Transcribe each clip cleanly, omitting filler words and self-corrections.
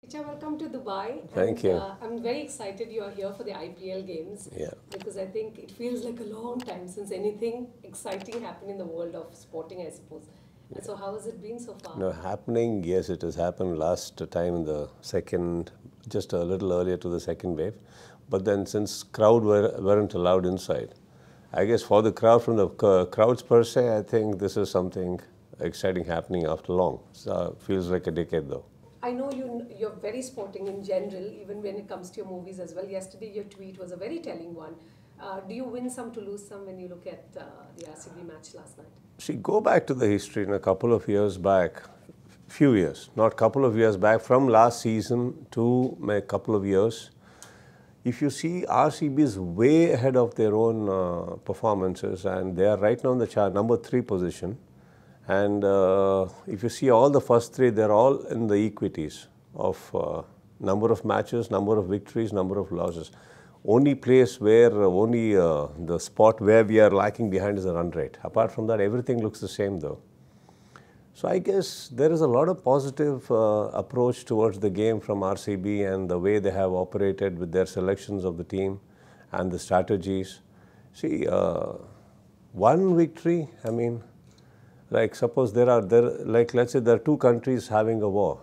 Richa, welcome to Dubai. Thank And you. I'm very excited you are here for the IPL games Yeah. because I think it feels like a long time since anything exciting happened in the world of sporting, I suppose. And so, how has it been so far? No, happening, yes, it has happened last time in the second, just a little earlier to the second wave. But then since weren't allowed inside, I guess for the crowd, from the crowds per se, I think this is something exciting happening after long. So feels like a decade though. I know you're very sporting in general, even when it comes to your movies as well. Yesterday, your tweet was a very telling one. Do you win some to lose some when you look at the RCB match last night? See, go back to the history in a couple of years back, few years, not couple of years back, from last season to a couple of years. If you see, RCB is way ahead of their own performances, and they are right now in the chart, number 3 position. And if you see all the first 3, they're all in the equities of number of matches, number of victories, number of losses. Only place where the spot where we are lacking behind is the run rate. Apart from that, everything looks the same though. So I guess there is a lot of positive approach towards the game from RCB and the way they have operated with their selections of the team and the strategies. See, one victory, I mean, like suppose like let's say there are two countries having a war.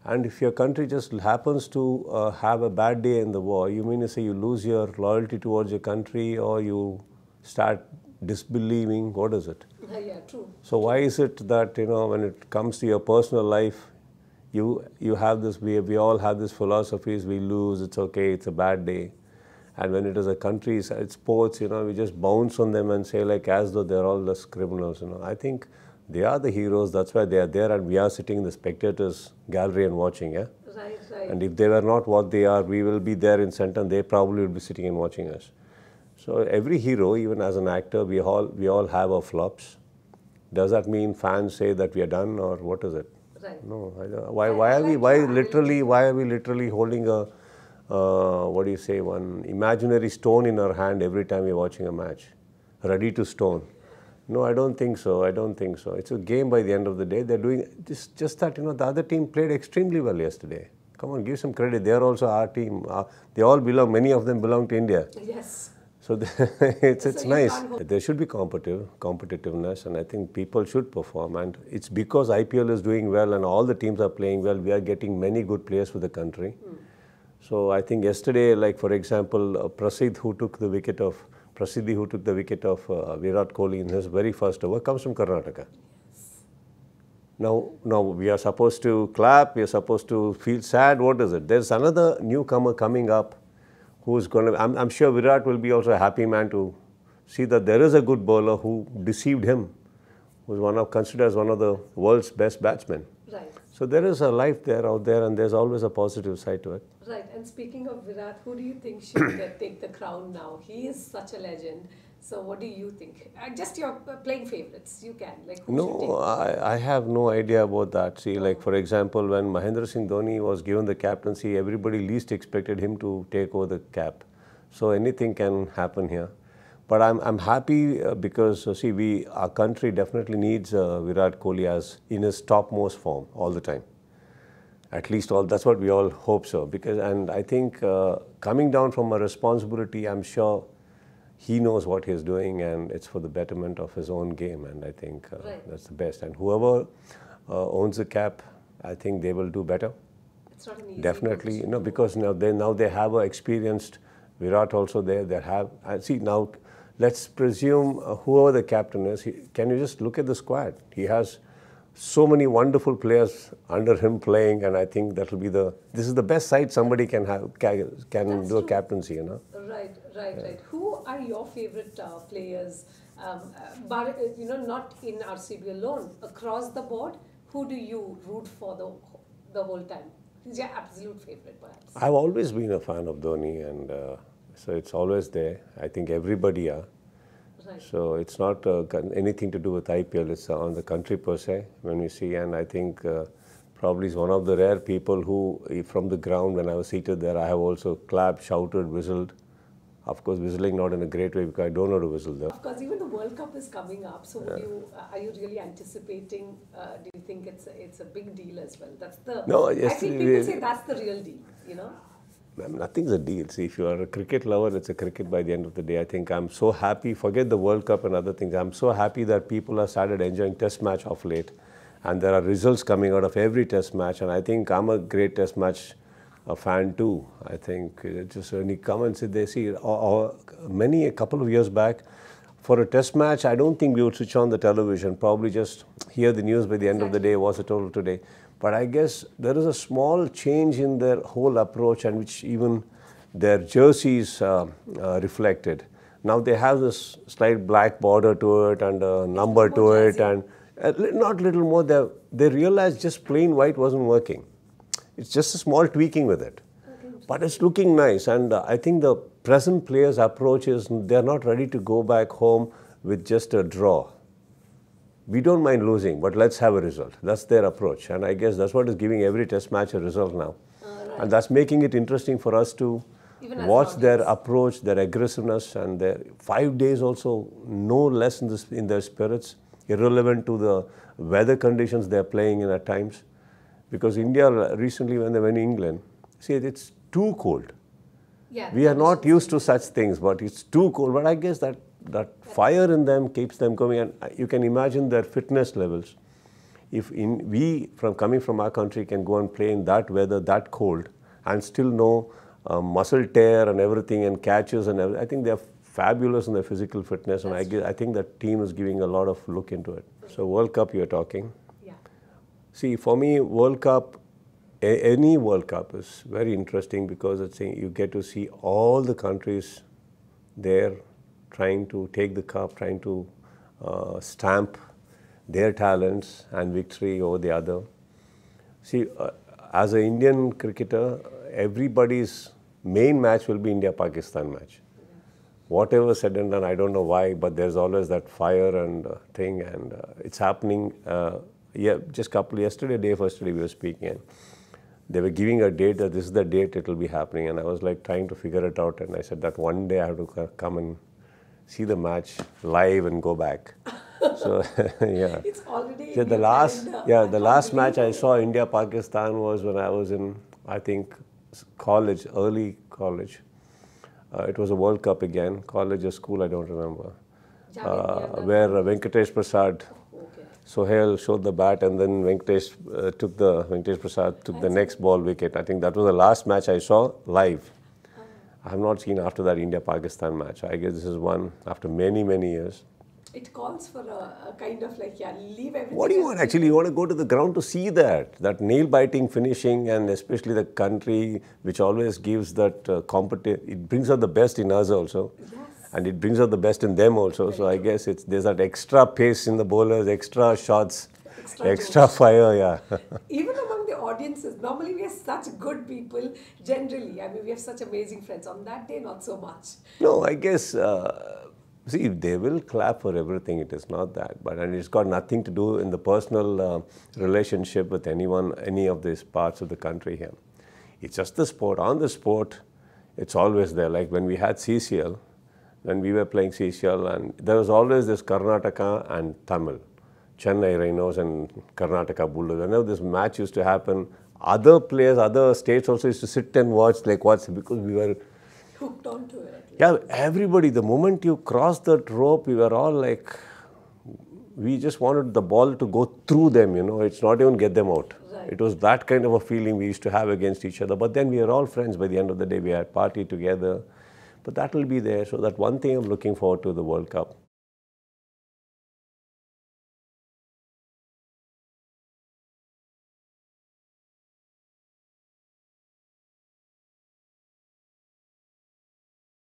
And if your country just happens to have a bad day in the war, you mean to say you lose your loyalty towards your country or you start disbelieving? What is it? Yeah, true. So why is it that, when it comes to your personal life, you have this, we all have this philosophies, we lose, it's okay, it's a bad day. And when it is a country, it's sports, we just bounce on them and say like as though they're all less criminals, I think they are the heroes, that's why they are there and we are sitting in the spectators gallery and watching, yeah? Right, right. And if they were not what they are, we will be there in center and they probably will be sitting and watching us. So every hero, even as an actor, we all have our flops. Does that mean fans say that we are done or what is it? Right. No, I don't, why are we literally holding a what do you say, one imaginary stone in our hand every time we're watching a match, ready to stone? No, I don't think so. I don't think so. It's a game by the end of the day. They're doing just that, the other team played extremely well yesterday. Come on, give some credit. They're also our team. They all belong, many of them belong to India. Yes. So it's So nice. There should be competitiveness, and I think people should perform. And it's because IPL is doing well and all the teams are playing well, we are getting many good players for the country. So I think yesterday, like for example, Prasidh, who took the wicket of Virat Kohli in his very first over, comes from Karnataka. Now we are supposed to clap, we are supposed to feel sad. What is it? There's another newcomer coming up who's going to, I'm sure Virat will be also a happy man to see that there is a good bowler who deceived him, who's considered as one of the world's best batsmen. Right. So there is a life there out there and there's always a positive side to it. Right, and speaking of Virat, who do you think should take the crown now? He is such a legend. So what do you think? Just your playing favorites, you can. Like who should take No, I have no idea about that. See, like for example, when Mahendra Singh Dhoni was given the captaincy, everybody least expected him to take over the cap. So anything can happen here. But I'm happy because see, our country definitely needs Virat Kohli as in his topmost form all the time. At least that's what we all hope so. And I think coming down from a responsibility, I'm sure he knows what he's doing and it's for the betterment of his own game. And I think Right. that's the best. And whoever owns the cap, I think they will do better. It's not an easy Definitely, position. because now they have a experienced Virat also there. They have, see now, let's presume whoever the captain is, can you just look at the squad? He has so many wonderful players under him playing, and I think that will be this is the best side somebody can have, can That's do a true. captaincy, Right, right. Who are your favorite players? But not in RCB alone, across the board. Who do you root for the whole time? Who's your absolute favorite, perhaps? I've always been a fan of Dhoni, and so it's always there. I think everybody are. Right. So it's not anything to do with IPL. It's on the country per se when we see, and I think probably is one of the rare people who, from the ground when I was seated there, I have also clapped, shouted, whistled Of course, whistling not in a great way because I don't know to whistle though. Of course, even the World Cup is coming up. So, are you really anticipating? Do you think it's a big deal as well? That's the. No, I think people say that's the real deal. You know. Nothing's a deal. See, if you are a cricket lover, it's a cricket by the end of the day. I think I'm so happy, forget the World Cup and other things, I'm so happy that people have started enjoying test match of late. And there are results coming out of every test match. And I think I'm a great test match fan too. I think just when you come and sit there, see, a couple of years back, for a test match, I don't think we would switch on the television, probably just hear the news by the end of the day, what's the total today. But I guess there is a small change in their whole approach and which even their jerseys reflected. Now they have this slight black border to it and a number to it and not little more. They realized just plain white wasn't working. It's just a small tweaking with it. But it's looking nice and I think the present players' approach is they're not ready to go back home with just a draw. We don't mind losing, but let's have a result. That's their approach. And I guess that's what is giving every test match a result now. Right. And that's making it interesting for us to watch their approach, their aggressiveness, and their 5 days also no less in their spirits, irrelevant to the weather conditions they're playing in at times. Because India, recently when they went to England, see, it's too cold. Yeah, we are not used to such things, but it's too cold. But I guess that fire in them keeps them going, and you can imagine their fitness levels. If we, coming from our country, can go and play in that weather, that cold, and still know muscle tear and everything, and catches and everything, I think they're fabulous in their physical fitness, and I think that team is giving a lot of look into it. So World Cup, you're talking. Yeah. See, for me, World Cup, any World Cup is very interesting because it's you get to see all the countries there trying to take the cup, trying to stamp their talents and victory over the other. See, as an Indian cricketer, everybody's main match will be India-Pakistan match. Whatever said and done, I don't know why, but there's always that fire and thing, and it's happening. Yesterday, day first day we were speaking, and they were giving a date that this is the date it will be happening, and I was like trying to figure it out, and I said that one day I have to come and see the match live and go back. So yeah, it's already the last match I saw India-Pakistan was when I was in, I think, college, early college. It was a World Cup again, college or school, I don't remember, where Venkatesh Prasad, Sohail showed the bat, and then Venkatesh Prasad took the next ball wicket. I think that was the last match I saw live. I have not seen after that India-Pakistan match. I guess this is one after many, many years. It calls for a kind of like, leave everything. What do you want actually? You want to go to the ground to see that nail-biting finishing, and especially the country which always gives that it brings out the best in us also. Yes. And it brings out the best in them also. Very so I guess there's that extra pace in the bowlers, extra shots, extra fire, yeah. Even among the audiences, normally we are such good people, generally. I mean, we have such amazing friends. On that day, not so much. No, I guess, see, they will clap for everything. It is not that. And it's got nothing to do in the personal relationship with anyone, any of these parts of the country here. It's just the sport. On the sport, it's always there. Like when we had CCL, when we were playing CCL, and there was always this Karnataka and Tamil, Chennai Rhinos and Karnataka Bulldogs. Whenever this match used to happen, other players, other states also used to sit and watch, because we were hooked onto it. Yeah, everybody, the moment you crossed that rope, we were all like, we just wanted the ball to go through them, it's not even get them out. Right. It was that kind of a feeling we used to have against each other. But then we are all friends by the end of the day. We had party together. But that will be there. So that one thing I'm looking forward to the World Cup.